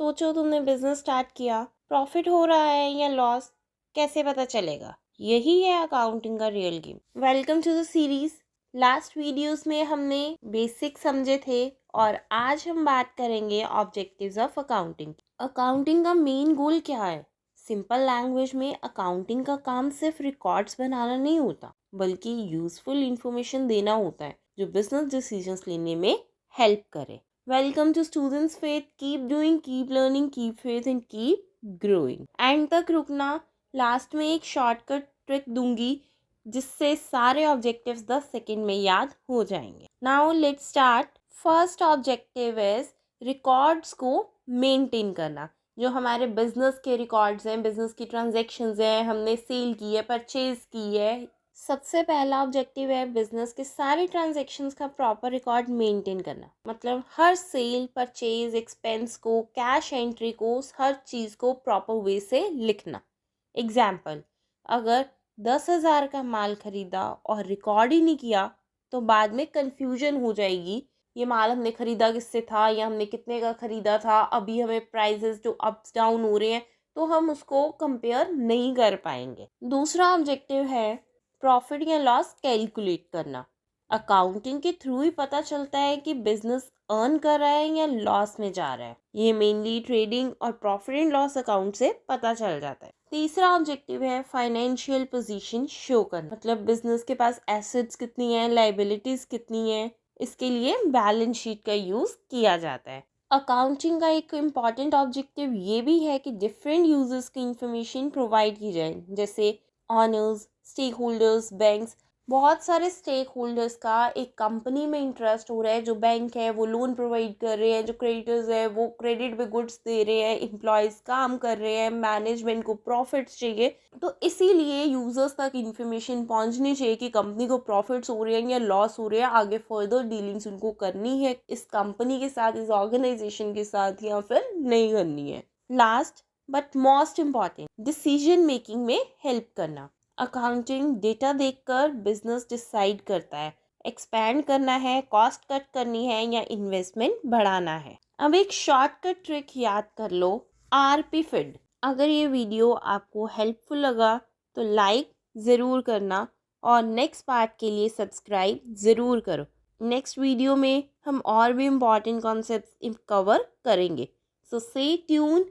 सोचो तुमने business start किया, प्रॉफिट हो रहा है या लॉस, कैसे पता चलेगा? यही है अकाउंटिंग का real game. Welcome to the series. Last videos में हमने बेसिक समझे थे और आज हम बात करेंगे ऑब्जेक्टिव्स ऑफ अकाउंटिंग। अकाउंटिंग का मेन गोल क्या है? सिंपल लैंग्वेज में अकाउंटिंग का काम सिर्फ रिकॉर्ड्स बनाना नहीं होता, बल्कि यूजफुल इंफॉर्मेशन देना होता है जो बिजनेस डिसीजंस लेने में हेल्प करे। Welcome to Students Faith. Keep doing, keep learning, keep faith and keep growing. And तक रुकना। लास्ट में एक शॉर्टकट ट्रिक दूंगी जिससे सारे ऑब्जेक्टिव्स 10 सेकेंड में याद हो जाएंगे। Now let's start. First objective is records को मेंटेन करना। जो हमारे बिजनेस के रिकॉर्ड्स हैं, बिजनेस की ट्रांजेक्शन्स हैं, हमने सेल की है, परचेज की है, सबसे पहला ऑब्जेक्टिव है बिजनेस के सारे ट्रांजैक्शंस का प्रॉपर रिकॉर्ड मेंटेन करना। मतलब हर सेल, परचेज, एक्सपेंस को, कैश एंट्री को, हर चीज़ को प्रॉपर वे से लिखना। एग्जाम्पल, अगर 10,000 का माल खरीदा और रिकॉर्ड ही नहीं किया तो बाद में कंफ्यूजन हो जाएगी, ये माल हमने खरीदा किससे था या हमने कितने का खरीदा था। अभी हमें प्राइजेस जो अप्स डाउन हो रहे हैं तो हम उसको कंपेयर नहीं कर पाएंगे। दूसरा ऑब्जेक्टिव है प्रॉफिट या लॉस कैलकुलेट करना। अकाउंटिंग के थ्रू ही पता चलता है कि बिजनेस अर्न कर रहा है या लॉस में जा रहा है। ये मेनली ट्रेडिंग और प्रॉफिट एंड लॉस अकाउंट से पता चल जाता है। तीसरा ऑब्जेक्टिव है फाइनेंशियल पोजीशन शो करना। मतलब बिजनेस के पास एसेट्स कितनी है, लाइबिलिटीज कितनी है, इसके लिए बैलेंस शीट का यूज किया जाता है। अकाउंटिंग का एक इम्पॉर्टेंट ऑब्जेक्टिव ये भी है कि डिफरेंट यूजर्स की इंफॉर्मेशन प्रोवाइड की जाए, जैसे ऑनर्स, स्टेक होल्डर्स, बैंक्स। बहुत सारे स्टेक होल्डर्स का एक कंपनी में इंटरेस्ट हो रहा है। जो बैंक है वो लोन प्रोवाइड कर रहे हैं, जो क्रेडिटर्स है वो क्रेडिट पे गुड्स दे रहे हैं, एम्प्लॉयज़ काम कर रहे हैं, मैनेजमेंट को प्रॉफिट्स चाहिए। तो इसीलिए यूजर्स तक इंफॉर्मेशन पहुंचनी चाहिए कि कंपनी को प्रॉफिट्स हो रहे हैं या लॉस हो रहे हैं, आगे फर्दर डीलिंग्स उनको करनी है इस कंपनी के साथ, इस ऑर्गेनाइजेशन के साथ, या फिर नहीं करनी है। Last but most important, decision making में हेल्प करना। अकाउंटिंग डेटा देखकर बिजनेस डिसाइड करता है एक्सपैंड करना है, कॉस्ट कट करनी है या इन्वेस्टमेंट बढ़ाना है। अब एक शॉर्टकट ट्रिक याद कर लो, आरपी फिड। अगर ये वीडियो आपको हेल्पफुल लगा तो लाइक ज़रूर करना और नेक्स्ट पार्ट के लिए सब्सक्राइब ज़रूर करो। नेक्स्ट वीडियो में हम और भी इम्पॉर्टेंट कॉन्सेप्ट्स कवर करेंगे, सो स्टे ट्यून।